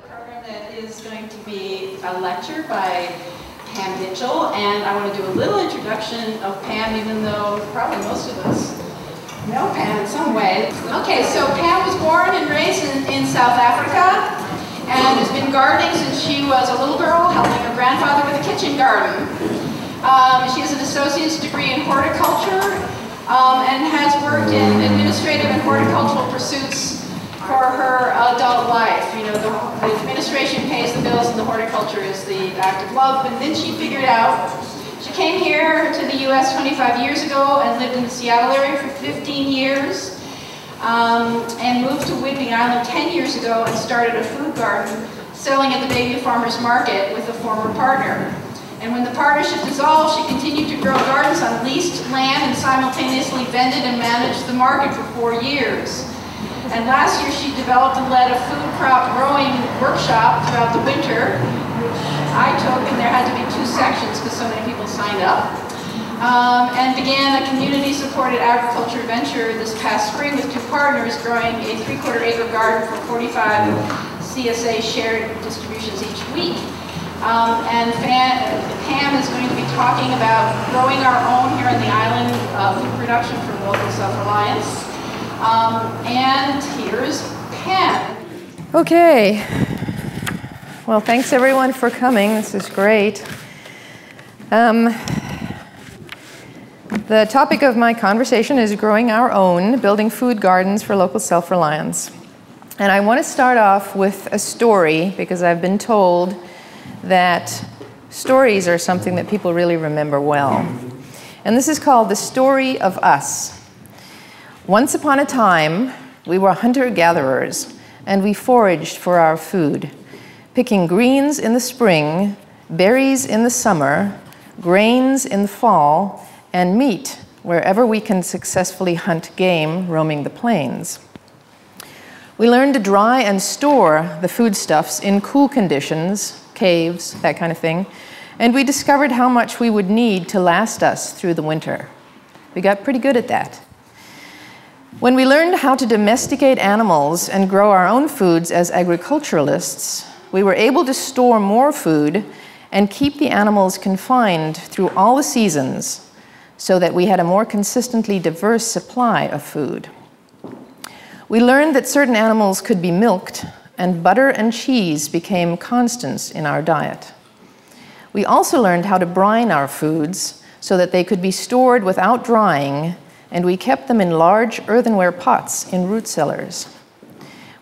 Program that is going to be a lecture by Pam Mitchell, and I want to do a little introduction of Pam, even though probably most of us know Pam in some way. Okay, so Pam was born and raised in South Africa, and has been gardening since she was a little girl, helping her grandfather with a kitchen garden. She has an associate's degree in horticulture, and has worked in administrative and horticultural pursuits for her adult life. You know, the administration pays the bills and the horticulture is the act of love. And then she figured out, she came here to the US 25 years ago and lived in the Seattle area for 15 years, and moved to Whidbey Island 10 years ago and started a food garden selling at the Bayview Farmers Market with a former partner. And when the partnership dissolved, she continued to grow gardens on leased land and simultaneously vended and managed the market for 4 years. And last year she developed and led a food crop growing workshop throughout the winter, which I took, and there had to be 2 sections because so many people signed up. And began a community-supported agriculture venture this past spring with 2 partners, growing a 3/4 acre garden for 45 CSA shared distributions each week. And Pam is going to be talking about growing our own here on the island, food production for local self-reliance. And here's Pam. Okay. Well, thanks everyone for coming. This is great. The topic of my conversation is growing our own, building food gardens for local self-reliance. And I want to start off with a story because I've been told that stories are something that people really remember well. And this is called The Story of Us. Once upon a time, we were hunter-gatherers, and we foraged for our food, picking greens in the spring, berries in the summer, grains in the fall, and meat wherever we can successfully hunt game roaming the plains. We learned to dry and store the foodstuffs in cool conditions, caves, that kind of thing, and we discovered how much we would need to last us through the winter. We got pretty good at that. When we learned how to domesticate animals and grow our own foods as agriculturalists, we were able to store more food and keep the animals confined through all the seasons so that we had a more consistently diverse supply of food. We learned that certain animals could be milked, and butter and cheese became constants in our diet. We also learned how to brine our foods so that they could be stored without drying, and we kept them in large earthenware pots in root cellars.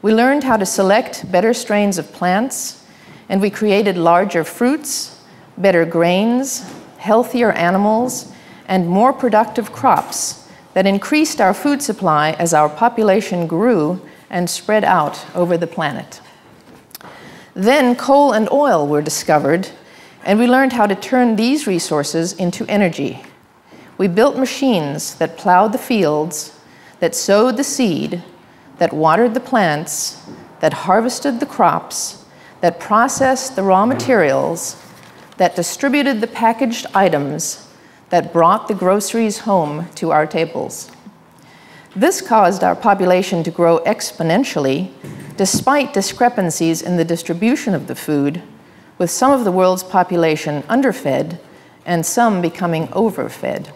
We learned how to select better strains of plants, and we created larger fruits, better grains, healthier animals, and more productive crops that increased our food supply as our population grew and spread out over the planet. Then coal and oil were discovered, and we learned how to turn these resources into energy. We built machines that plowed the fields, that sowed the seed, that watered the plants, that harvested the crops, that processed the raw materials, that distributed the packaged items, that brought the groceries home to our tables. This caused our population to grow exponentially, despite discrepancies in the distribution of the food, with some of the world's population underfed and some becoming overfed.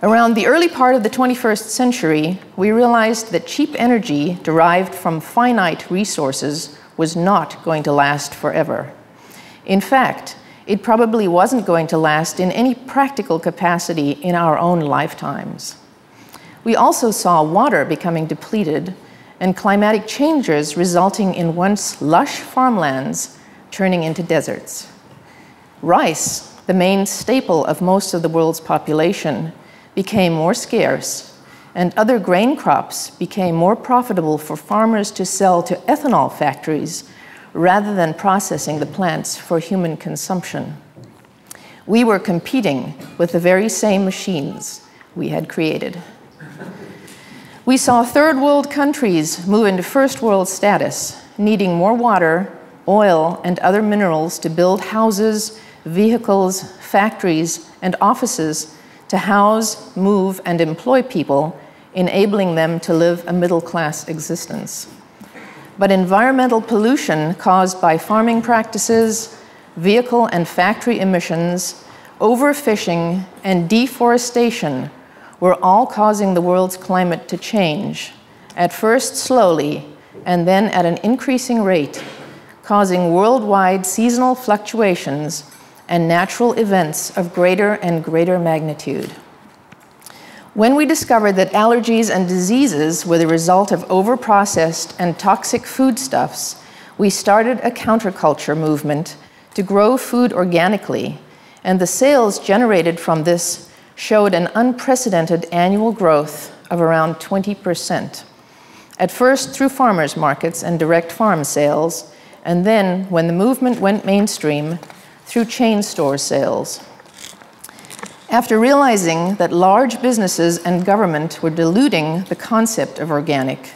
Around the early part of the 21st century, we realized that cheap energy derived from finite resources was not going to last forever. In fact, it probably wasn't going to last in any practical capacity in our own lifetimes. We also saw water becoming depleted and climatic changes resulting in once lush farmlands turning into deserts. Rice, the main staple of most of the world's population, became more scarce, and other grain crops became more profitable for farmers to sell to ethanol factories rather than processing the plants for human consumption. We were competing with the very same machines we had created. We saw third world countries move into first world status, needing more water, oil, and other minerals to build houses, vehicles, factories, and offices to house, move, and employ people enabling them to live a middle-class existence. But environmental pollution caused by farming practices, vehicle and factory emissions, overfishing, and deforestation were all causing the world's climate to change, at first slowly, and then at an increasing rate, causing worldwide seasonal fluctuations and natural events of greater and greater magnitude. When we discovered that allergies and diseases were the result of overprocessed and toxic foodstuffs, we started a counterculture movement to grow food organically, and the sales generated from this showed an unprecedented annual growth of around 20%. At first through farmers markets and direct farm sales, and then, when the movement went mainstream, through chain store sales. After realizing that large businesses and government were diluting the concept of organic,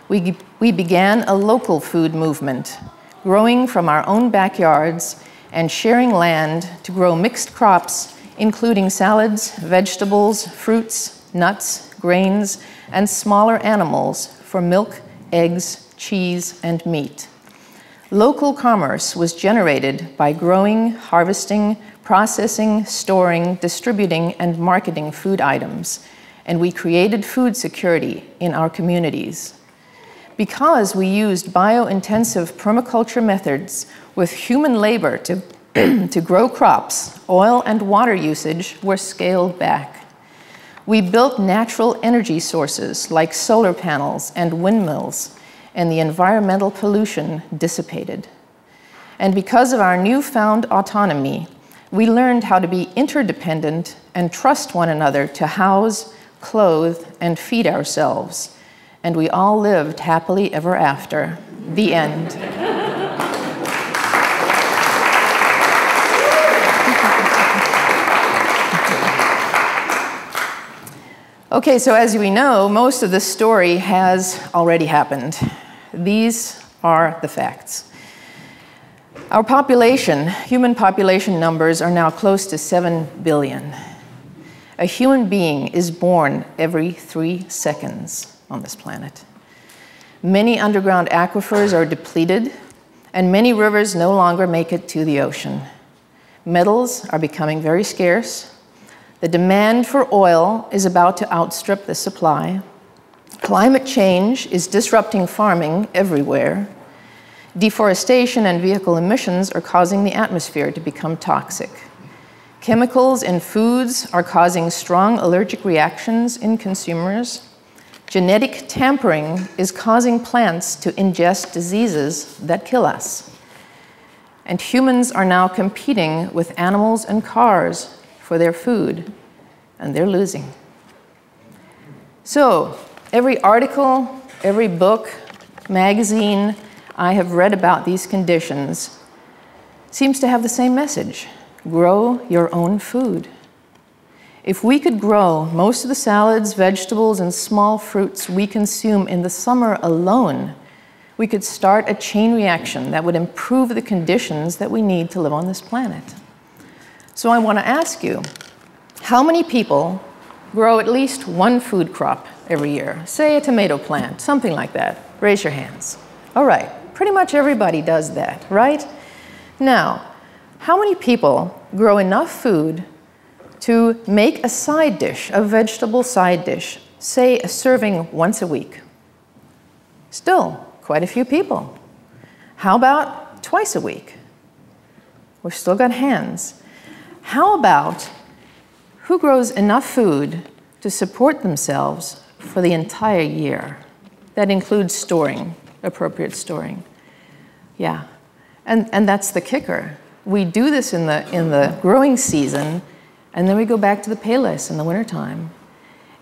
we began a local food movement, growing from our own backyards and sharing land to grow mixed crops, including salads, vegetables, fruits, nuts, grains, and smaller animals for milk, eggs, cheese, and meat. Local commerce was generated by growing, harvesting, processing, storing, distributing, and marketing food items, and we created food security in our communities. Because we used bio-intensive permaculture methods with human labor to grow crops, oil and water usage were scaled back. We built natural energy sources like solar panels and windmills, and the environmental pollution dissipated. And because of our newfound autonomy, we learned how to be interdependent and trust one another to house, clothe, and feed ourselves. And we all lived happily ever after. The end. Okay, so as we know, most of the story has already happened. These are the facts. Our population, human population numbers, are now close to 7 billion. A human being is born every 3 seconds on this planet. Many underground aquifers are depleted, and many rivers no longer make it to the ocean. Metals are becoming very scarce. The demand for oil is about to outstrip the supply. Climate change is disrupting farming everywhere. Deforestation and vehicle emissions are causing the atmosphere to become toxic. Chemicals in foods are causing strong allergic reactions in consumers. Genetic tampering is causing plants to ingest diseases that kill us. And humans are now competing with animals and cars for their food, and they're losing. So, every article, every book, magazine I have read about these conditions seems to have the same message: grow your own food. If we could grow most of the salads, vegetables, and small fruits we consume in the summer alone, we could start a chain reaction that would improve the conditions that we need to live on this planet. So I want to ask you, how many people grow at least one food crop every year? Say a tomato plant, something like that. Raise your hands. All right, pretty much everybody does that, right? Now, how many people grow enough food to make a side dish, a vegetable side dish, say a serving once a week? Still, quite a few people. How about twice a week? We've still got hands. How about who grows enough food to support themselves for the entire year? That includes storing, appropriate storing. Yeah, and that's the kicker. We do this in the growing season, and then we go back to the payless in the wintertime.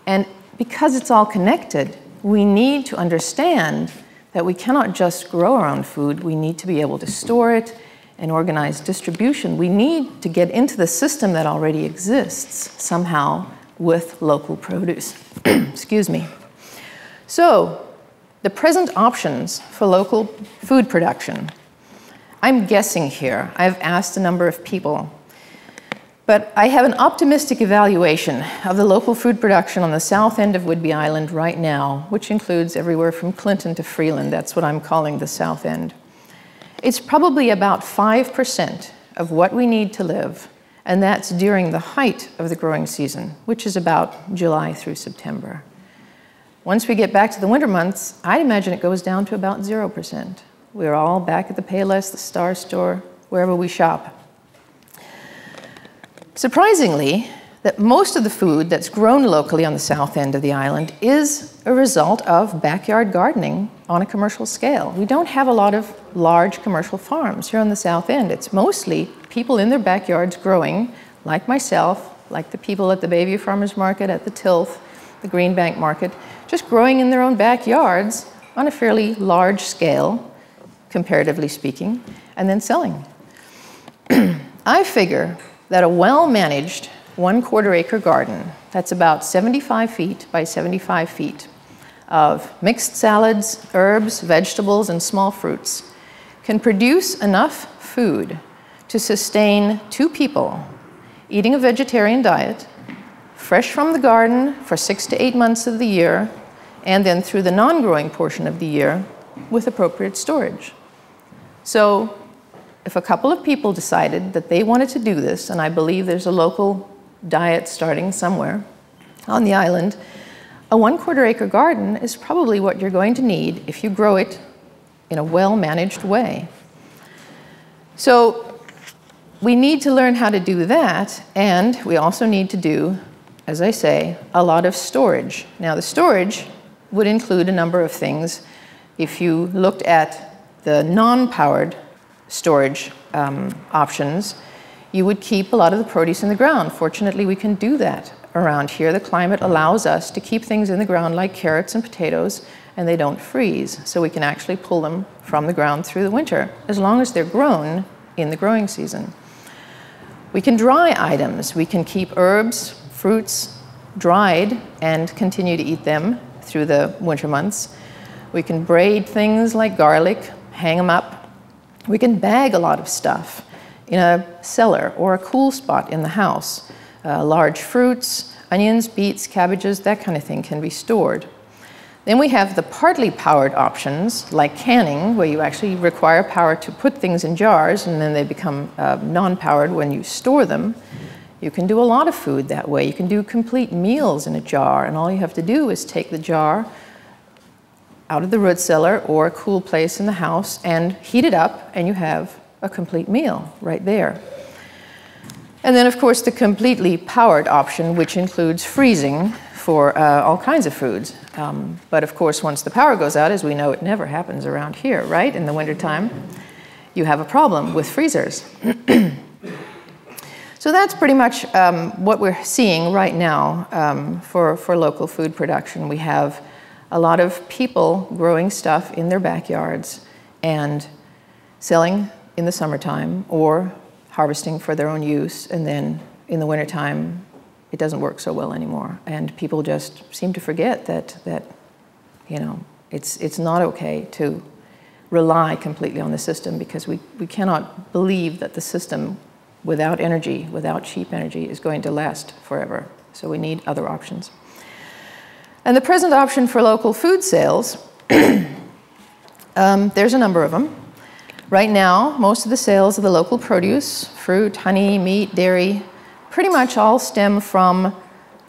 And because it's all connected, we need to understand that we cannot just grow our own food. We need to be able to store it and organize distribution. We need to get into the system that already exists somehow with local produce. Excuse me. So, the present options for local food production. I'm guessing here. I've asked a number of people. But I have an optimistic evaluation of the local food production on the south end of Whidbey Island right now, which includes everywhere from Clinton to Freeland. That's what I'm calling the south end. It's probably about 5% of what we need to live, and that's during the height of the growing season, which is about July through September. Once we get back to the winter months, I'd imagine it goes down to about 0%. We're all back at the Payless, the Star Store, wherever we shop. Surprisingly, that most of the food that's grown locally on the south end of the island is a result of backyard gardening on a commercial scale. We don't have a lot of large commercial farms here on the south end. It's mostly people in their backyards growing, like myself, like the people at the Bayview Farmers Market, at the Tilth, the Greenbank Market, just growing in their own backyards on a fairly large scale, comparatively speaking, and then selling. I figure that a well-managed 1/4 acre garden, that's about 75 feet by 75 feet, of mixed salads, herbs, vegetables, and small fruits, can produce enough food to sustain 2 people eating a vegetarian diet, fresh from the garden for 6 to 8 months of the year, and then through the non-growing portion of the year with appropriate storage. So if a couple of people decided that they wanted to do this, and I believe there's a local diet starting somewhere on the island, a 1/4 acre garden is probably what you're going to need if you grow it in a well-managed way. So we need to learn how to do that, and we also need to do, as I say, a lot of storage. Now, the storage would include a number of things. If you looked at the non-powered storage options, you would keep a lot of the produce in the ground. Fortunately, we can do that around here. The climate allows us to keep things in the ground like carrots and potatoes, and they don't freeze. So we can actually pull them from the ground through the winter, as long as they're grown in the growing season. We can dry items. We can keep herbs, fruits dried and continue to eat them through the winter months. We can braid things like garlic, hang them up. We can bag a lot of stuff in a cellar or a cool spot in the house. Large fruits, onions, beets, cabbages, that kind of thing can be stored. Then we have the partly powered options, like canning, where you actually require power to put things in jars, and then they become non-powered when you store them. You can do a lot of food that way. You can do complete meals in a jar, and all you have to do is take the jar out of the root cellar or a cool place in the house and heat it up, and you have a complete meal right there. And then, of course, the completely powered option, which includes freezing for all kinds of foods. But of course, once the power goes out, as we know, it never happens around here, right? In the wintertime, you have a problem with freezers. So that's pretty much what we're seeing right now for local food production. We have a lot of people growing stuff in their backyards and selling in the summertime or harvesting for their own use, and then in the wintertime it doesn't work so well anymore, and people just seem to forget that you know, it's not okay to rely completely on the system, because we cannot believe that the system without energy, without cheap energy, is going to last forever. So we need other options. And the present option for local food sales, there's a number of them. Right now, most of the sales of the local produce, fruit, honey, meat, dairy, pretty much all stem from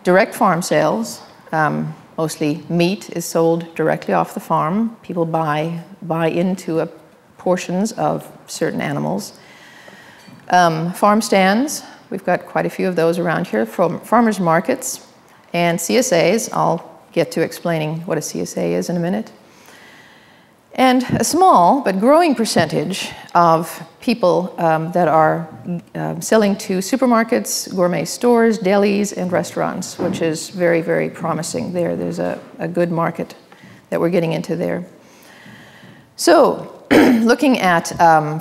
direct farm sales. Mostly meat is sold directly off the farm. People buy into portions of certain animals. Farm stands, we've got quite a few of those around here, from farmers markets and CSAs. I'll get to explaining what a CSA is in a minute. And a small but growing percentage of people that are selling to supermarkets, gourmet stores, delis, and restaurants, which is very, very promising there. There's a good market that we're getting into there. So, looking at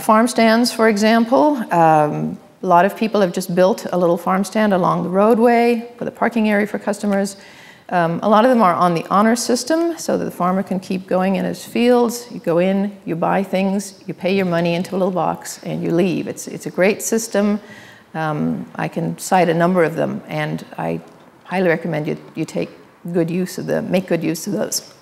farm stands, for example, a lot of people have just built a little farm stand along the roadway with a parking area for customers. A lot of them are on the honor system, so that the farmer can keep going in his fields. You go in, you buy things, you pay your money into a little box, and you leave. It's a great system. I can cite a number of them, and I highly recommend you take good use of them, make good use of those.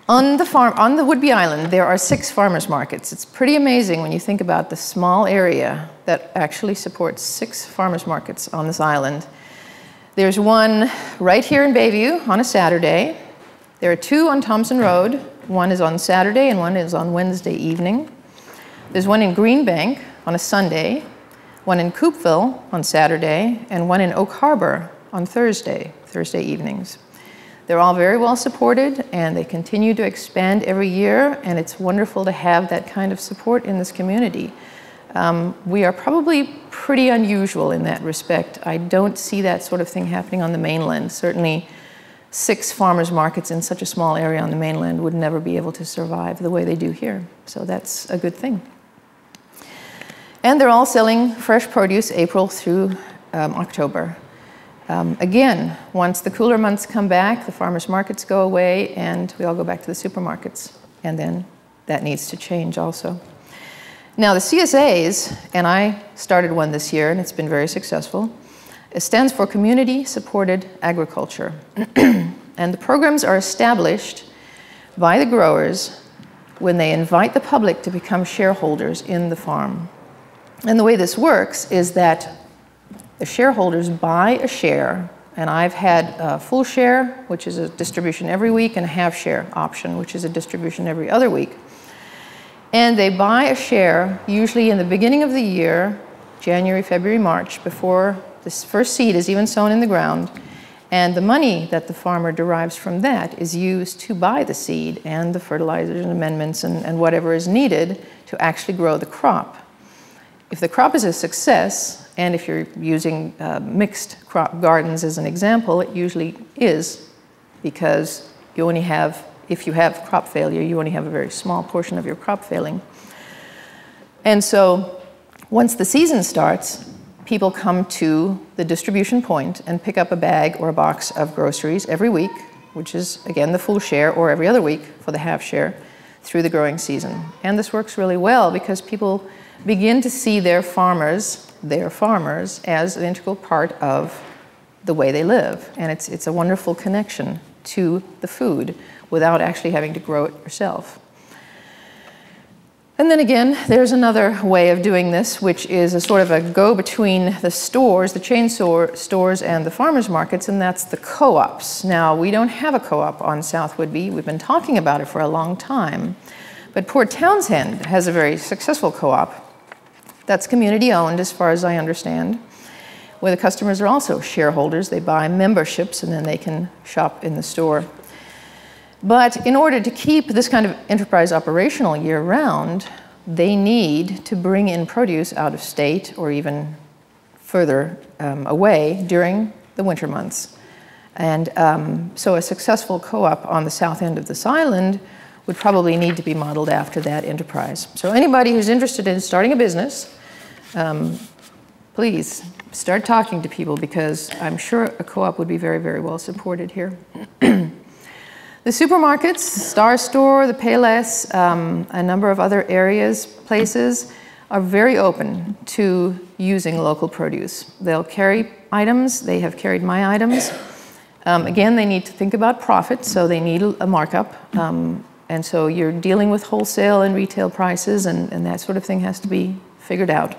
On the Whidbey Island, there are 6 farmers markets. It's pretty amazing when you think about the small area that actually supports 6 farmers markets on this island. There's one right here in Bayview on a Saturday. There are 2 on Thompson Road. One is on Saturday and one is on Wednesday evening. There's one in Greenbank on a Sunday, one in Coopville on Saturday, and one in Oak Harbor on Thursday evenings. They're all very well supported, and they continue to expand every year, and it's wonderful to have that kind of support in this community. We are probably pretty unusual in that respect. I don't see that sort of thing happening on the mainland. Certainly 6 farmers markets in such a small area on the mainland would never be able to survive the way they do here. So that's a good thing. And they're all selling fresh produce April through October. Again, once the cooler months come back, the farmers markets go away and we all go back to the supermarkets. And then that needs to change also. Now the CSAs, and I started one this year and it's been very successful, it stands for Community Supported Agriculture. And the programs are established by the growers when they invite the public to become shareholders in the farm. And the way this works is that the shareholders buy a share, and I've had a full share, which is a distribution every week, and a half share option, which is a distribution every other week. And they buy a share, usually in the beginning of the year, January, February, March, before this first seed is even sown in the ground. And the money that the farmer derives from that is used to buy the seed and the fertilizers and amendments and whatever is needed to actually grow the crop. If the crop is a success, and if you're using mixed crop gardens as an example, it usually is, because you only have, if you have crop failure, you only have a very small portion of your crop failing. And so once the season starts, people come to the distribution point and pick up a bag or a box of groceries every week, which is, again, the full share, or every other week for the half share, through the growing season. And this works really well because people begin to see their farmers as an integral part of the way they live. And it's a wonderful connection to the food without actually having to grow it yourself. And then again, there's another way of doing this, which is a sort of a go-between the stores, the chain stores and the farmers markets, and that's the co-ops. Now, we don't have a co-op on South Whidbey. We've been talking about it for a long time. But Port Townsend has a very successful co-op that's community-owned, as far as I understand, where the customers are also shareholders. They buy memberships, and then they can shop in the store. But in order to keep this kind of enterprise operational year-round, they need to bring in produce out of state or even further away during the winter months. And so a successful co-op on the south end of this island would probably need to be modeled after that enterprise. So anybody who's interested in starting a business, please start talking to people, because I'm sure a co-op would be very, very well supported here. The supermarkets, Star Store, the Payless, a number of other places are very open to using local produce. They'll carry items. They have carried my items. Again, they need to think about profit, so they need a markup. And so you're dealing with wholesale and retail prices, and that sort of thing has to be figured out.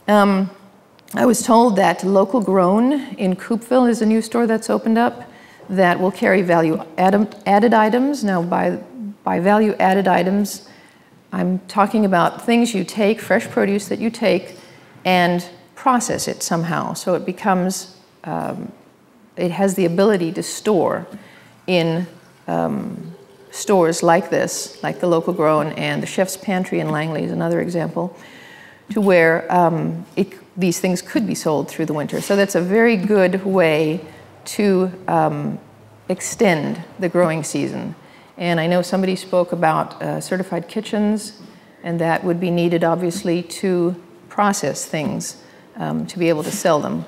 I was told that Local Grown in Coopville is a new store that's opened up that will carry value-added items. Now, by value-added items, I'm talking about things you take, fresh produce that you take, and process it somehow. So it becomes, it has the ability to store in stores like this, like the Local Grown, and the Chef's Pantry in Langley is another example, to where these things could be sold through the winter. So that's a very good way to extend the growing season. And I know somebody spoke about certified kitchens, and that would be needed, obviously, to process things, to be able to sell them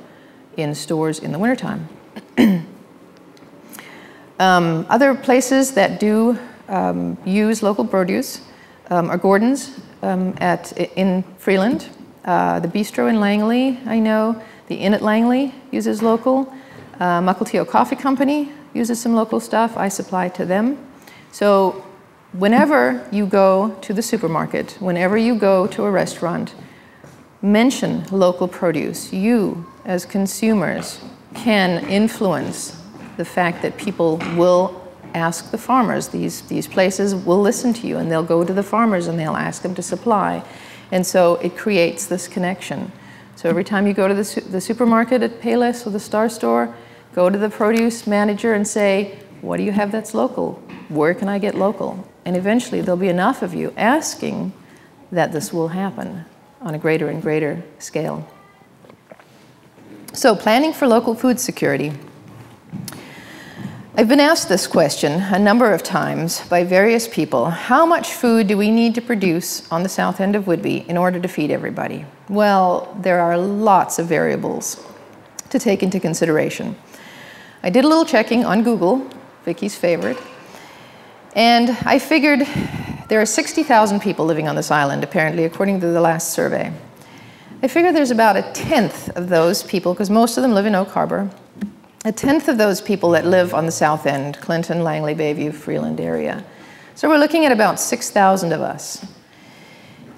in stores in the wintertime. Other places that do use local produce are Gordon's in Freeland. The Bistro in Langley, I know. The Inn at Langley uses local. Mukilteo Coffee Company uses some local stuff. I supply to them. So whenever you go to the supermarket, whenever you go to a restaurant, mention local produce. You, as consumers, can influence the fact that people will ask the farmers. These places will listen to you, and they'll go to the farmers and they'll ask them to supply. And so it creates this connection. So every time you go to the supermarket at Payless or the Star Store, go to the produce manager and say, what do you have that's local? Where can I get local? And eventually there'll be enough of you asking that this will happen on a greater and greater scale. So planning for local food security. I've been asked this question a number of times by various people. How much food do we need to produce on the south end of Whitby in order to feed everybody? Well, there are lots of variables to take into consideration. I did a little checking on Google, Vicky's favorite, and I figured there are 60,000 people living on this island, apparently, according to the last survey. I figure there's about 1/10 of those people, because most of them live in Oak Harbor, 1/10 of those people that live on the south end, Clinton, Langley, Bayview, Freeland area. So we're looking at about 6,000 of us.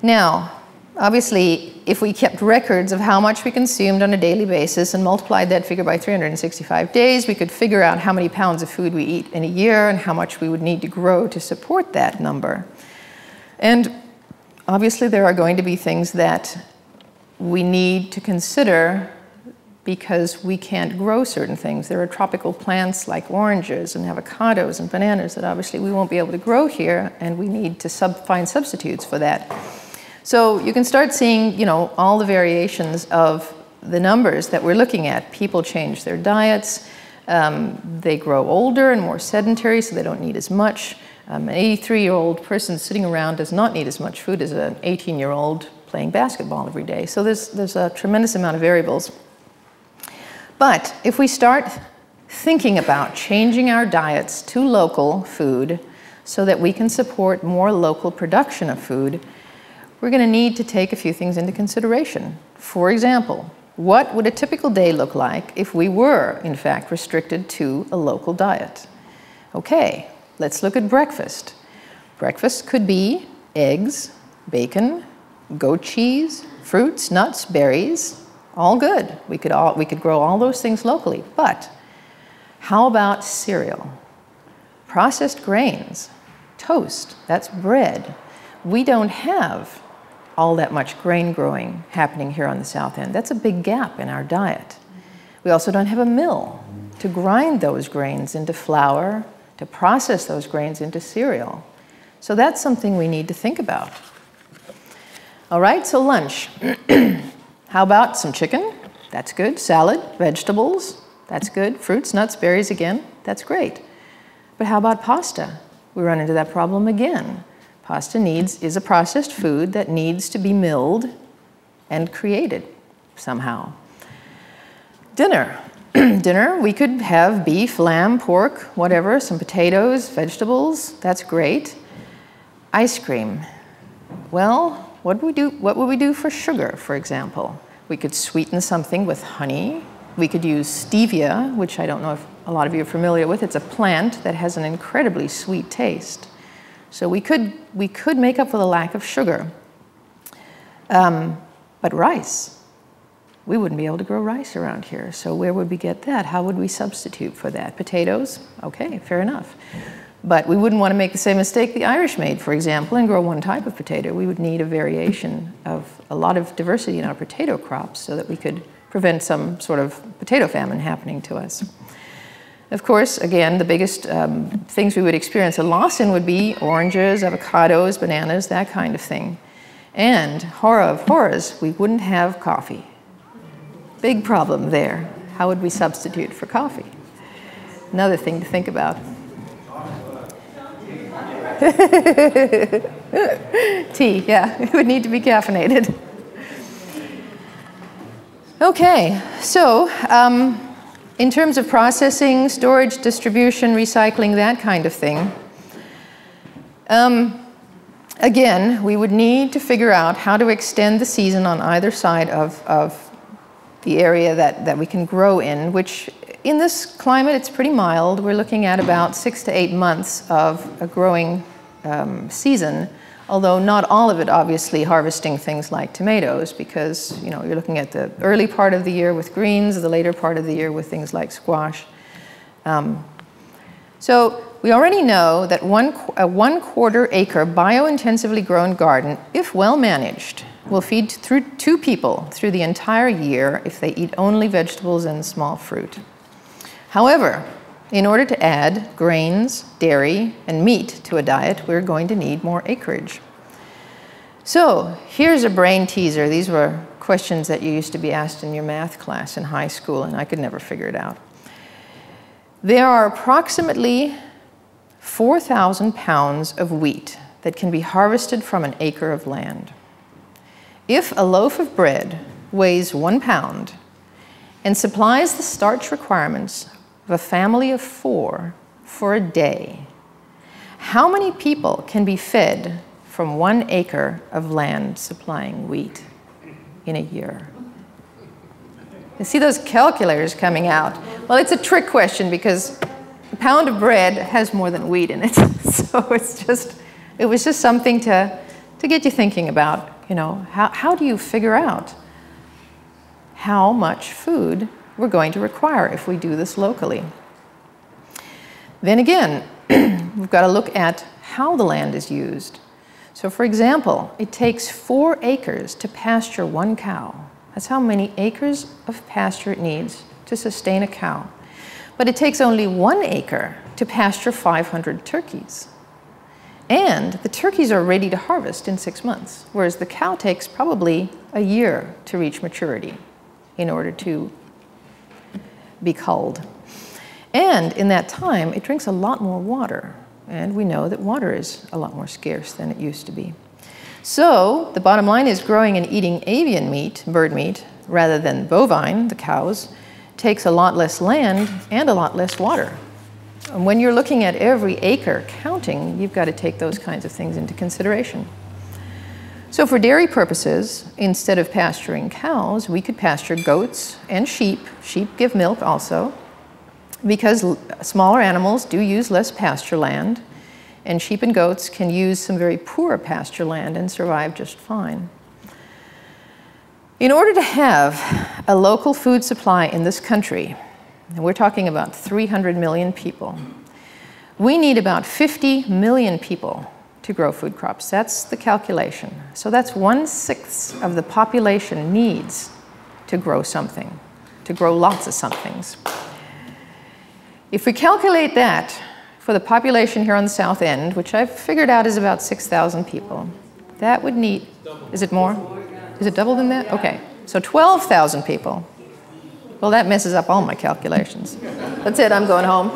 Now, obviously, if we kept records of how much we consumed on a daily basis and multiplied that figure by 365 days, we could figure out how many pounds of food we eat in a year and how much we would need to grow to support that number. And obviously, there are going to be things that we need to consider because we can't grow certain things. There are tropical plants like oranges and avocados and bananas that obviously we won't be able to grow here, and we need to find substitutes for that. So you can start seeing, all the variations of the numbers that we're looking at. People change their diets. They grow older and more sedentary, so they don't need as much. An 83-year-old person sitting around does not need as much food as an 18-year-old playing basketball every day. So there's a tremendous amount of variables. But if we start thinking about changing our diets to local food so that we can support more local production of food, we're going to need to take a few things into consideration. For example, what would a typical day look like if we were, in fact, restricted to a local diet? Okay, let's look at breakfast. Breakfast could be eggs, bacon, goat cheese, fruits, nuts, berries. All good. We could grow all those things locally. But how about cereal? Processed grains, toast, that's bread. We don't have all that much grain growing happening here on the south end. That's a big gap in our diet. We also don't have a mill to grind those grains into flour, to process those grains into cereal. So that's something we need to think about. All right, so lunch. How about some chicken? That's good. Salad, vegetables, that's good. Fruits, nuts, berries, again, that's great. But how about pasta? We run into that problem again. Pasta is a processed food that needs to be milled and created somehow. Dinner. Dinner, we could have beef, lamb, pork, whatever, some potatoes, vegetables, that's great. Ice cream. Well, what would we do for sugar, for example? We could sweeten something with honey. We could use stevia, which I don't know if a lot of you are familiar with. It's a plant that has an incredibly sweet taste. So we could make up for the lack of sugar. But rice, we wouldn't be able to grow rice around here. So where would we get that? How would we substitute for that? Potatoes? Okay, fair enough. But we wouldn't want to make the same mistake the Irish made, for example, and grow one type of potato. We would need a variation of a lot of diversity in our potato crops so that we could prevent some sort of potato famine happening to us. Of course, again, the biggest things we would experience a loss in would be oranges, avocados, bananas, that kind of thing. And horror of horrors, we wouldn't have coffee. Big problem there. How would we substitute for coffee? Another thing to think about. Tea, yeah, it would need to be caffeinated. Okay, so in terms of processing, storage, distribution, recycling, that kind of thing, Again, we would need to figure out how to extend the season on either side of the area that we can grow in, which in this climate, it's pretty mild. We're looking at about 6 to 8 months of a growing season, although not all of it obviously harvesting things like tomatoes, because you're looking at the early part of the year with greens, the later part of the year with things like squash. So we already know that a 1/4 acre bio-intensively grown garden, if well managed, will feed through 2 people through the entire year if they eat only vegetables and small fruit. However, in order to add grains, dairy, and meat to a diet, we're going to need more acreage. So here's a brain teaser. These were questions that you used to be asked in your math class in high school, and I could never figure it out. There are approximately 4,000 pounds of wheat that can be harvested from an acre of land. If a loaf of bread weighs 1 pound and supplies the starch requirements of a family of 4 for a day, how many people can be fed from 1 acre of land supplying wheat in a year? You see those calculators coming out. Well, it's a trick question because a pound of bread has more than wheat in it. So it was just something to get you thinking about, how do you figure out how much food we're going to require if we do this locally? Then again, we've got to look at how the land is used. So for example, it takes 4 acres to pasture 1 cow. That's how many acres of pasture it needs to sustain a cow. But it takes only 1 acre to pasture 500 turkeys. And the turkeys are ready to harvest in 6 months, whereas the cow takes probably a year to reach maturity in order to be culled. And in that time, it drinks a lot more water. And we know that water is a lot more scarce than it used to be. So the bottom line is growing and eating avian meat, bird meat, rather than bovine, the cows, takes a lot less land and a lot less water. And when you're looking at every acre counting, you've got to take those kinds of things into consideration. So for dairy purposes, instead of pasturing cows, we could pasture goats and sheep. Sheep give milk also, because smaller animals do use less pasture land, and sheep and goats can use some very poor pasture land and survive just fine. In order to have a local food supply in this country, and we're talking about 300 million people, we need about 50 million people to grow food crops. That's the calculation. So that's 1/6 of the population needs to grow something, to grow lots of somethings. If we calculate that for the population here on the South End, which I've figured out is about 6,000 people, that would need, is it more? Is it double than that? Okay, so 12,000 people. Well, that messes up all my calculations. That's it, I'm going home.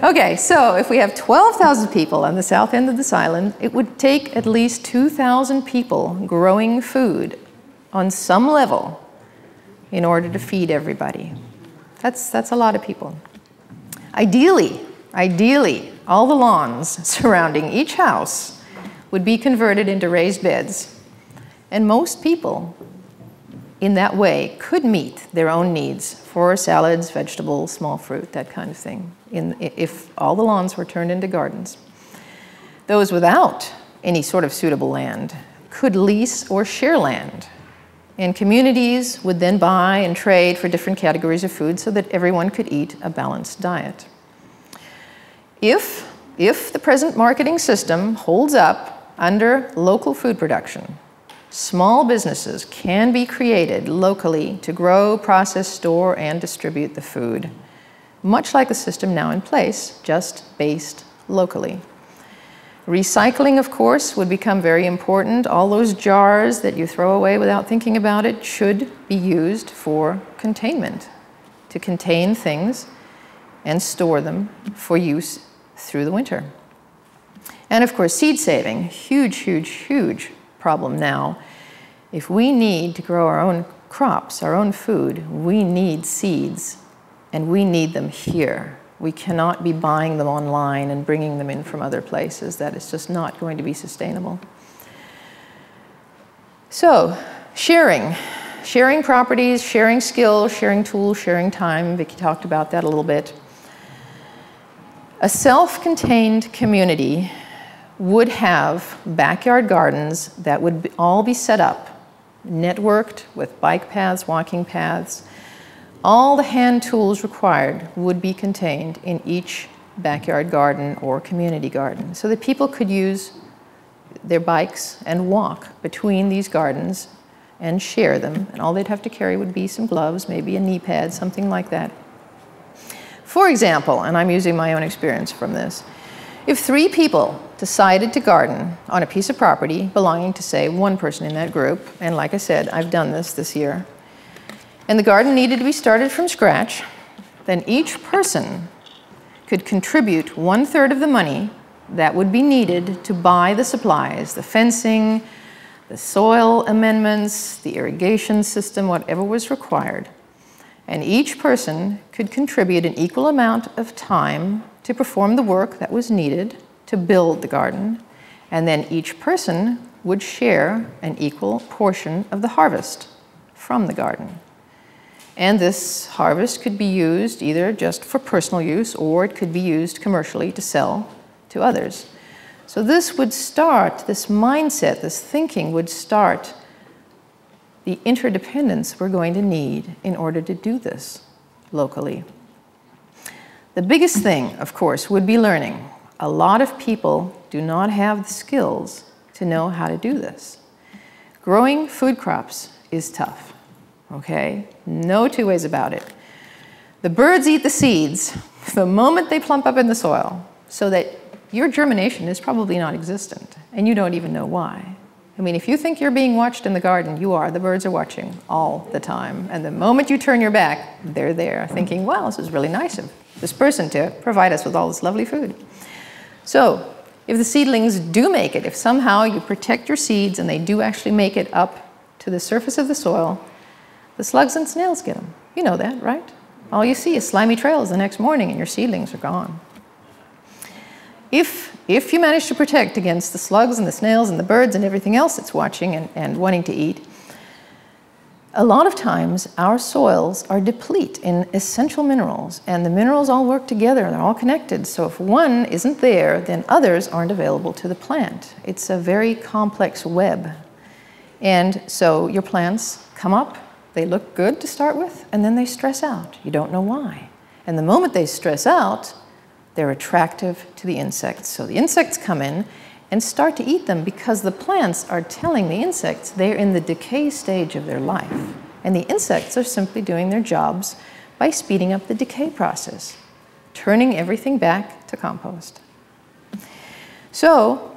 Okay, so if we have 12,000 people on the south end of this island, it would take at least 2,000 people growing food on some level in order to feed everybody. That's a lot of people. Ideally, all the lawns surrounding each house would be converted into raised beds. And most people in that way could meet their own needs for salads, vegetables, small fruit, that kind of thing, if all the lawns were turned into gardens. Those without any sort of suitable land could lease or share land. And communities would then buy and trade for different categories of food so that everyone could eat a balanced diet. If the present marketing system holds up under local food production, small businesses can be created locally to grow, process, store, and distribute the food, much like the system now in place, just based locally. Recycling, of course, would become very important. All those jars that you throw away without thinking about it should be used for containment, to contain things and store them for use through the winter. And of course, seed saving, huge problem now. If we need to grow our own crops, our own food, we need seeds, and we need them here. We cannot be buying them online and bringing them in from other places. That is just not going to be sustainable. So, sharing. Sharing properties, sharing skills, sharing tools, sharing time. Vicki talked about that a little bit. A self-contained community would have backyard gardens that would all be set up, networked with bike paths, walking paths. All the hand tools required would be contained in each backyard garden or community garden so that people could use their bikes and walk between these gardens and share them. And all they'd have to carry would be some gloves, maybe a knee pad, something like that. For example, and I'm using my own experience from this, if 3 people decided to garden on a piece of property belonging to, say, 1 person in that group, and like I said, I've done this year, and the garden needed to be started from scratch, then each person could contribute 1/3 of the money that would be needed to buy the supplies, the fencing, the soil amendments, the irrigation system, whatever was required. And each person could contribute an equal amount of time to perform the work that was needed to build the garden, and then each person would share an equal portion of the harvest from the garden. And this harvest could be used either just for personal use or it could be used commercially to sell to others. So this would start, this mindset, this thinking would start the interdependence we're going to need in order to do this locally. The biggest thing, of course, would be learning. A lot of people do not have the skills to know how to do this. Growing food crops is tough, okay? No two ways about it. The birds eat the seeds the moment they plump up in the soil, so that your germination is probably non-existent, and you don't even know why. I mean, if you think you're being watched in the garden, you are. The birds are watching all the time. And the moment you turn your back, they're there thinking, wow, this is really nice of this person to provide us with all this lovely food. So if the seedlings do make it, if somehow you protect your seeds and they do actually make it up to the surface of the soil, the slugs and snails get them. You know that, right? All you see is slimy trails the next morning and your seedlings are gone. If you manage to protect against the slugs and the snails and the birds and everything else that's watching and wanting to eat, a lot of times our soils are deplete in essential minerals, and the minerals all work together and they're all connected. So if one isn't there, then others aren't available to the plant. It's a very complex web. And so your plants come up, they look good to start with, and then they stress out. You don't know why. And the moment they stress out, they're attractive to the insects. So the insects come in and start to eat them because the plants are telling the insects they're in the decay stage of their life. And the insects are simply doing their jobs by speeding up the decay process, turning everything back to compost. So,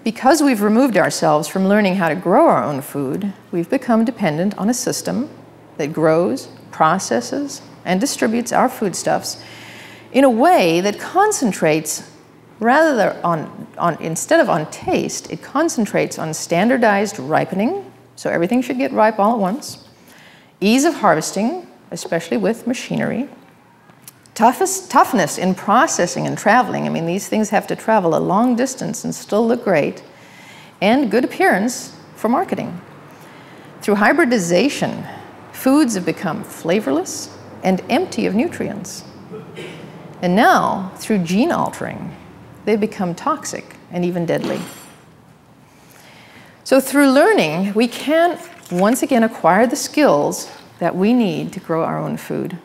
because we've removed ourselves from learning how to grow our own food, we've become dependent on a system that grows, processes, and distributes our foodstuffs in a way that concentrates, instead of on taste, it concentrates on standardized ripening, so everything should get ripe all at once, ease of harvesting, especially with machinery, toughness in processing and traveling. I mean, these things have to travel a long distance and still look great, and good appearance for marketing. Through hybridization, foods have become flavorless and empty of nutrients. And now, through gene altering, they become toxic and even deadly. So through learning, we can once again acquire the skills that we need to grow our own food.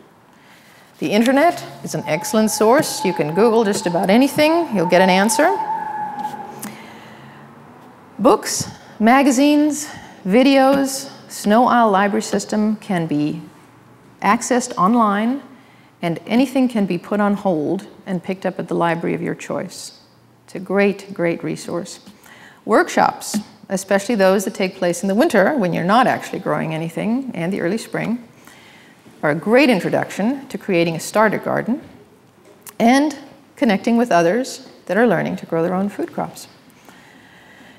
The internet is an excellent source. You can Google just about anything, you'll get an answer. Books, magazines, videos, Snow Isle Library System can be accessed online, and anything can be put on hold and picked up at the library of your choice. It's a great, great resource. Workshops, especially those that take place in the winter when you're not actually growing anything, and the early spring, are a great introduction to creating a starter garden and connecting with others that are learning to grow their own food crops.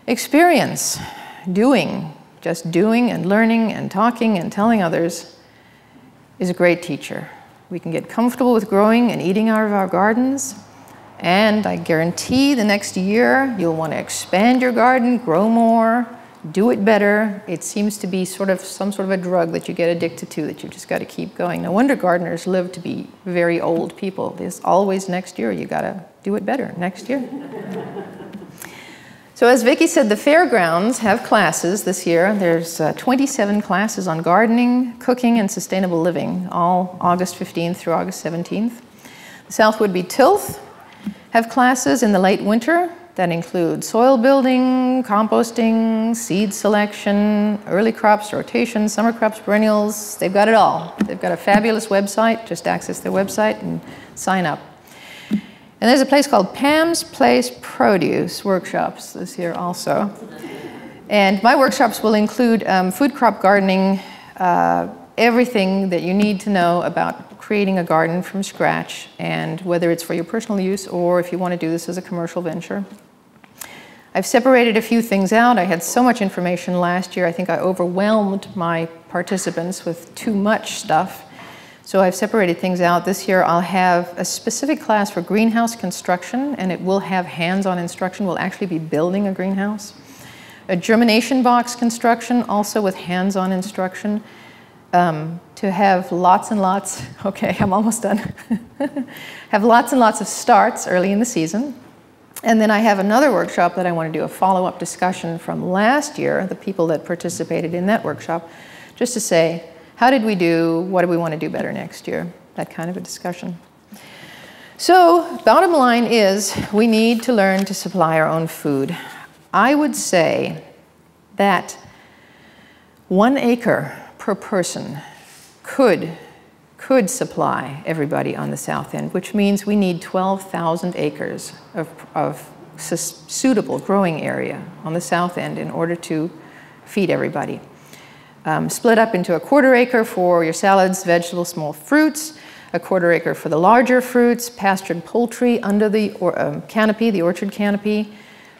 Experience, just doing and learning and talking and telling others is a great teacher. We can get comfortable with growing and eating out of our gardens. And I guarantee the next year you'll want to expand your garden, grow more, do it better. It seems to be sort of some sort of a drug that you get addicted to, that you just got to keep going. No wonder gardeners live to be very old people. There's always next year, you got to do it better next year. So as Vicki said, the fairgrounds have classes this year. There's 27 classes on gardening, cooking, and sustainable living, all August 15th through August 17th. The South Woodby Tilth have classes in the late winter that include soil building, composting, seed selection, early crops, rotation, summer crops, perennials. They've got it all. They've got a fabulous website. Just access their website and sign up. And there's a place called Pam's Place Produce workshops this year also. And my workshops will include food crop gardening, everything that you need to know about creating a garden from scratch, and whether it's for your personal use or if you want to do this as a commercial venture. I've separated a few things out. I had so much information last year, I think I overwhelmed my participants with too much stuff. So I've separated things out. This year I'll have a specific class for greenhouse construction, and it will have hands-on instruction. We'll actually be building a greenhouse. A germination box construction, also with hands-on instruction. To have lots and lots, okay, I'm almost done. Have lots and lots of starts early in the season. And then I have another workshop that I want to do a follow-up discussion from last year, the people that participated in that workshop, just to say, how did we do? What do we want to do better next year? That kind of a discussion. So, bottom line is, we need to learn to supply our own food. I would say that 1 acre per person could supply everybody on the South End, which means we need 12,000 acres of suitable growing area on the South End in order to feed everybody. Split up into a 1/4 acre for your salads, vegetables, small fruits, a 1/4 acre for the larger fruits, pastured poultry under the canopy, the orchard canopy,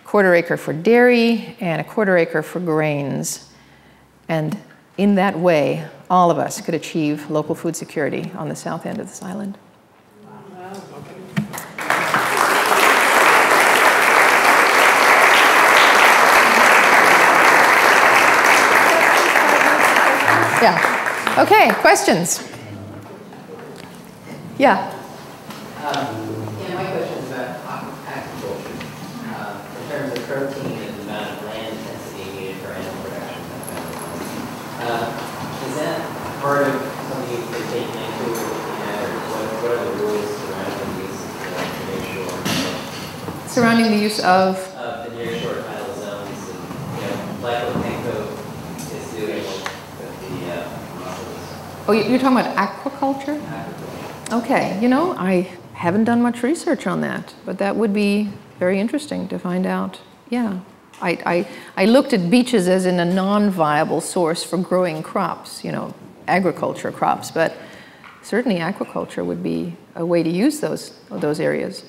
1/4 acre for dairy, and a 1/4 acre for grains. And in that way, all of us could achieve local food security on the south end of this island. Yeah. Okay, questions? Yeah. My question is about aquaculture. In terms of protein and the amount of land density needed for animal production. Is that part of something you could take into, what are the rules surrounding the use of the nearshore? Surrounding the use of? Of the nearshore tidal zones, and like what Panko is doing with the mussels. Oh, you're talking about aquaculture? Okay, I haven't done much research on that, but that would be very interesting to find out. Yeah, I looked at beaches as in a non-viable source for growing crops, agriculture crops, but certainly aquaculture would be a way to use those areas.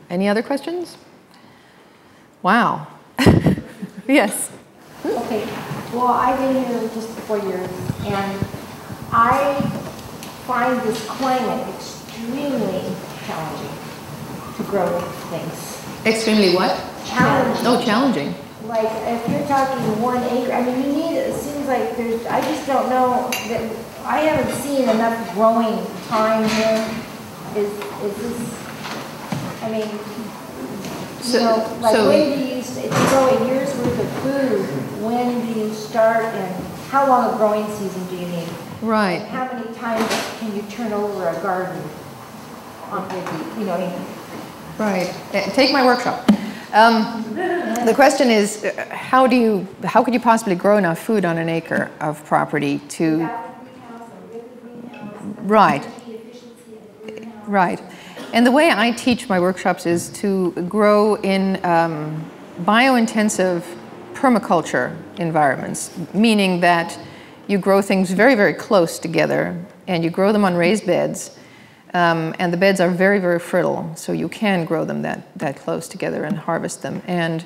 Any other questions? Wow. Yes. Okay, well, I've been here just 4 years, and I find this climate extremely challenging to grow things. Extremely what? Challenging. Oh, challenging. Like, if you're talking 1 acre, I mean, it seems like I just don't know, that I haven't seen enough growing time here. Is this, I mean, when do you, to grow a year's worth of food, when do you start, and how long a growing season do you need? Right. And how many times can you turn over a garden on the, Right. Take my workshop. The question is, how could you possibly grow enough food on an acre of property to? Right. Right. And the way I teach my workshops is to grow in biointensive permaculture environments, meaning that you grow things very, very close together, and you grow them on raised beds, and the beds are very, very fertile, so you can grow them that close together and harvest them. And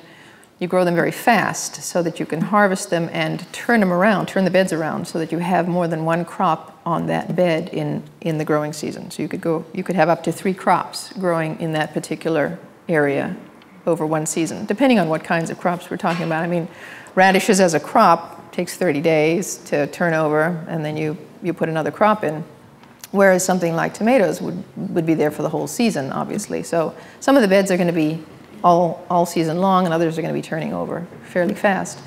you grow them very fast so that you can harvest them and turn them around, turn the beds around so that you have more than one crop on that bed in the growing season. So you could have up to 3 crops growing in that particular area over one season, depending on what kinds of crops we're talking about. I mean, radishes as a crop takes 30 days to turn over, and then you put another crop in. Whereas something like tomatoes would be there for the whole season, obviously. So some of the beds are going to be all season long, and others are going to be turning over fairly fast.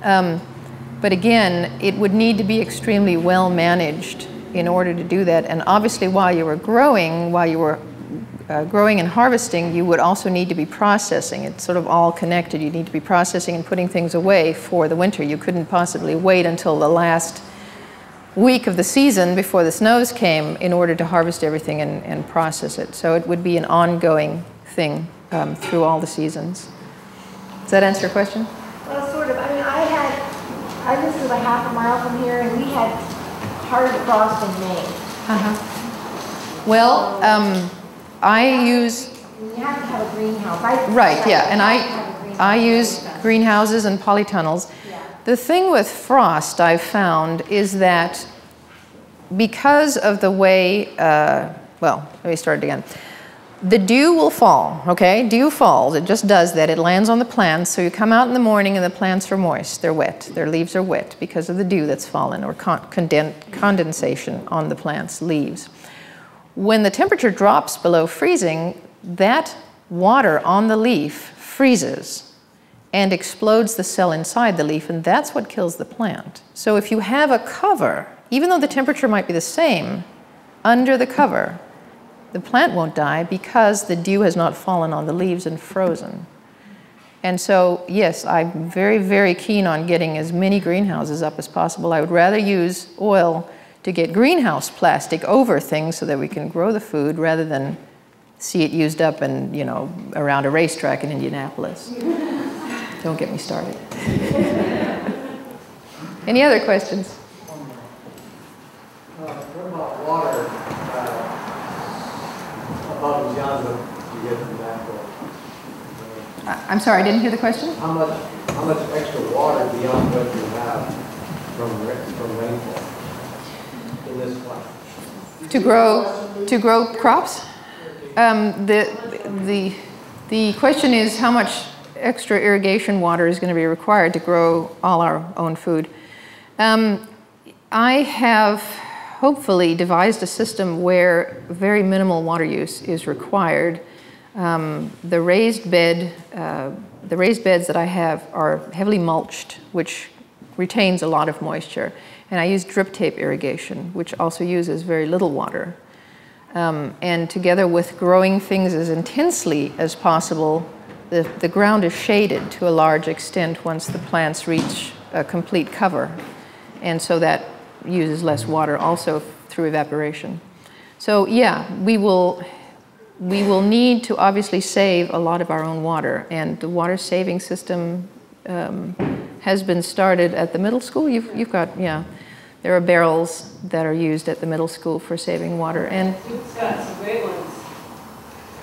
But again, it would need to be extremely well managed in order to do that. And obviously, while you were growing and harvesting, you would also need to be processing. It's sort of all connected. You need to be processing and putting things away for the winter. You couldn't possibly wait until the last week of the season before the snows came in order to harvest everything and process it. So it would be an ongoing thing through all the seasons. Does that answer your question? Well, sort of. I mean, I lived about half a mile from here, and we had hard frost in May. Well, I use... You have to have a greenhouse. Right, yeah, and I use greenhouses and polytunnels. Yeah. The thing with frost I've found is that because of the way, well, let me start it again. The dew will fall, okay? Dew falls, it just does that. It lands on the plants, so you come out in the morning and the plants are moist, they're wet. Their leaves are wet because of the dew that's fallen or condensation on the plant's leaves. When the temperature drops below freezing, that water on the leaf freezes and explodes the cell inside the leaf, and that's what kills the plant. So if you have a cover, even though the temperature might be the same, under the cover, the plant won't die because the dew has not fallen on the leaves and frozen. And so, yes, I'm very, very keen on getting as many greenhouses up as possible. I would rather use oil to get greenhouse plastic over things so that we can grow the food rather than see it used up and, you know, around a racetrack in Indianapolis. Don't get me started. Any other questions? What about water above and beyond what you get from that? I'm sorry, I didn't hear the question? How much extra water beyond what you have from rainfall in this climate? To grow crops? The question is how much extra irrigation water is going to be required to grow all our own food. I have hopefully devised a system where very minimal water use is required. The raised beds that I have are heavily mulched, which retains a lot of moisture. And I use drip tape irrigation, which also uses very little water. And together with growing things as intensely as possible, the ground is shaded to a large extent once the plants reach a complete cover. And so that uses less water also through evaporation. So yeah, we will need to obviously save a lot of our own water, and the water saving system has been started at the middle school. You've got, yeah, there are barrels that are used at the middle school for saving water. And you've got some great ones.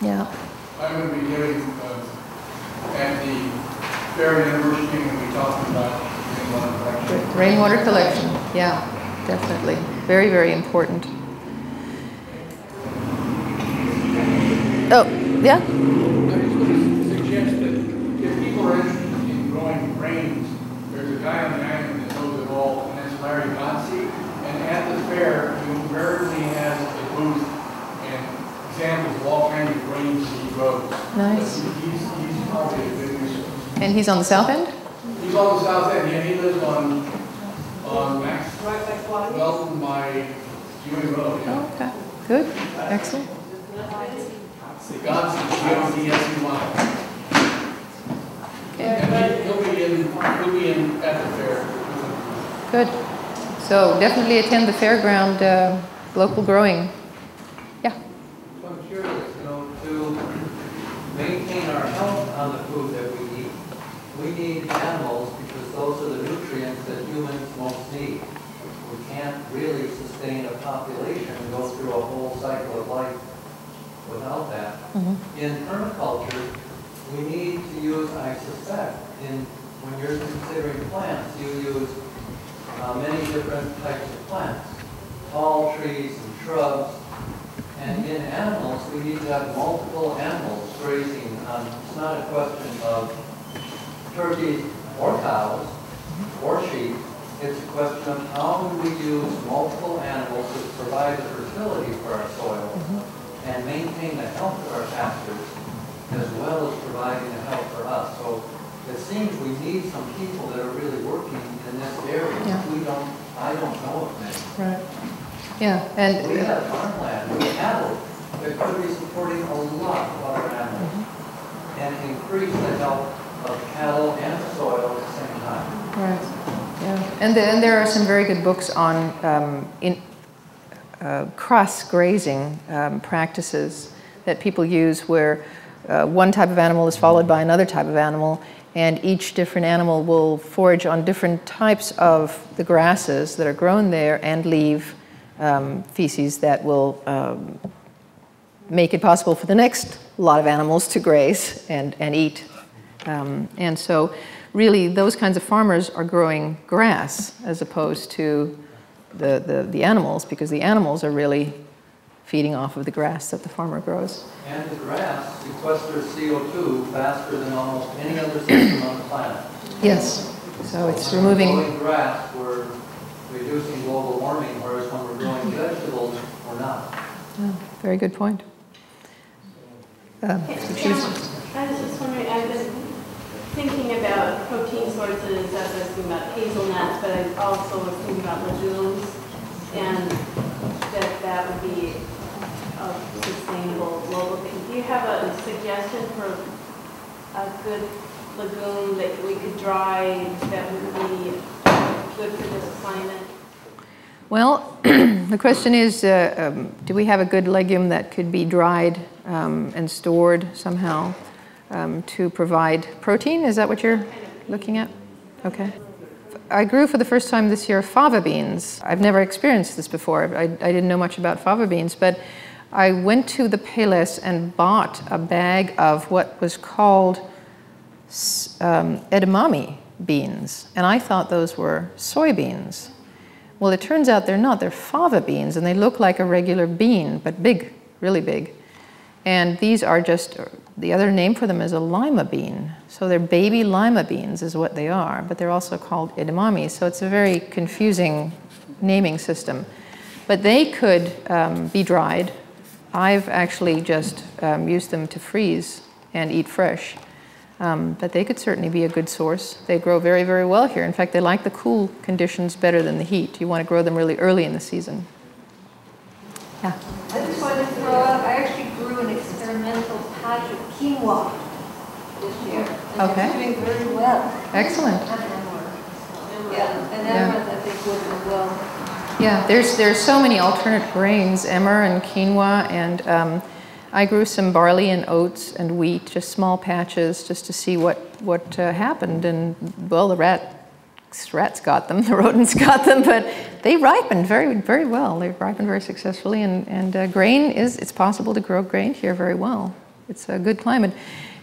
Yeah. I'm going to be giving at the Fair University, and we'll be talking about rainwater collection. Rainwater collection, yeah. Definitely. Very, very important. Oh, yeah? I just want to suggest that if people are interested in growing grains, there's a guy on the island that knows it all, and that's Larry Gotzi. And at the fair, he invariably has a booth and examples of all kinds of grains that he grows. Nice. He's probably a good resource. And he's on the south end? He's on the south end. Yeah, he lives on Max. Right by Quad. Welcome by Ewing Road. Yeah. Oh, okay. Good. Excellent. The gods of G-O-D-S-E-Y. Okay. And he'll be in at the fair. Good. So definitely attend the fairground local growing. Yeah. So I'm curious, to maintain our health on the food that we eat, we need animals because those are the nutrients that humans most need. We can't really sustain a population and go through a whole cycle of life without that. Mm-hmm. In permaculture, we need to use, I suspect, when you're considering plants, you use many different types of plants, tall trees and shrubs. And in animals, we need to have multiple animals grazing. It's not a question of turkeys or cows or sheep. It's a question of how do we use multiple animals to provide the fertility for our soil and maintain the health of our pastures, as well as providing the health for us. So it seems we need some people that are really working in this area. Yeah. I don't know of many. Right. Yeah, and We have farmland, we have cattle that could be supporting a lot of other animals and increase the health of cattle and the soil at the same time. right. Yeah, and there are some very good books on cross grazing practices that people use, where one type of animal is followed by another type of animal, and each different animal will forage on different types of the grasses that are grown there and leave feces that will make it possible for the next lot of animals to graze and eat. And so really those kinds of farmers are growing grass as opposed to the animals, because the animals are really feeding off of the grass that the farmer grows. And the grass sequesters CO2 faster than almost any other system on the planet. Yes, so it's removing... Growing grass, we're reducing global warming, whereas when we're growing vegetables, we're not. Oh, very good point. I was just wondering, I've been thinking about protein sources as I was thinking about hazelnuts, but I also was thinking about legumes, and that would be a sustainable global thing. Do you have a suggestion for a good legume that we could dry that would be good for this climate? Well, the question is, do we have a good legume that could be dried and stored somehow to provide protein? Is that what you're looking at? Okay. I grew for the first time this year fava beans. I've never experienced this before. I didn't know much about fava beans, but I went to the Payless and bought a bag of what was called edamame beans, and I thought those were soybeans. Well, it turns out they're not. They're fava beans, and they look like a regular bean, but big, really big. And these are just, the other name for them is a lima bean. So they're baby lima beans is what they are, but they're also called edamame. So it's a very confusing naming system. But they could be dried. I've actually just used them to freeze and eat fresh. But they could certainly be a good source. They grow very, very well here. In fact, they like the cool conditions better than the heat. You want to grow them really early in the season. Yeah. I just wanted to throw out, I actually grew an experimental patch of quinoa this year. And Okay. it's doing very well. Excellent. Yeah, and amaranth I think would as well. Yeah, there's so many alternate grains, emmer and quinoa, and I grew some barley and oats and wheat, just small patches, just to see what happened. And well, the rats got them, the rodents got them, but they ripened very, very well. They ripened very successfully, and grain it's possible to grow grain here very well. It's a good climate.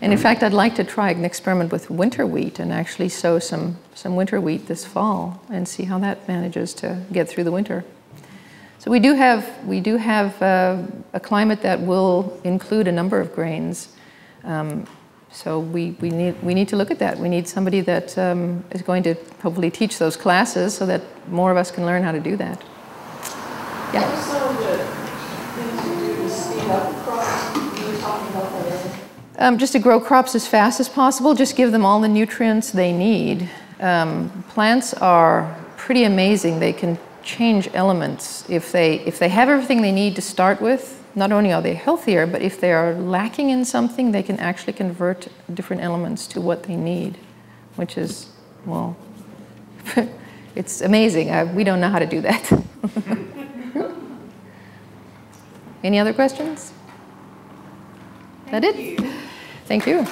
And in fact, I'd like to try an experiment with winter wheat and actually sow some winter wheat this fall and see how that manages to get through the winter. So we do have a climate that will include a number of grains. So we need to look at that. We need somebody that is going to hopefully teach those classes so that more of us can learn how to do that. Yeah. What are some of the things you do to speed up crops? You were talking about that earlier. Just to grow crops as fast as possible, just give them all the nutrients they need. Plants are pretty amazing. They can change elements. If they have everything they need to start with, not only are they healthier, but if they are lacking in something, they can actually convert different elements to what they need, which is, well, it's amazing. We don't know how to do that. Any other questions? That it? Thank you.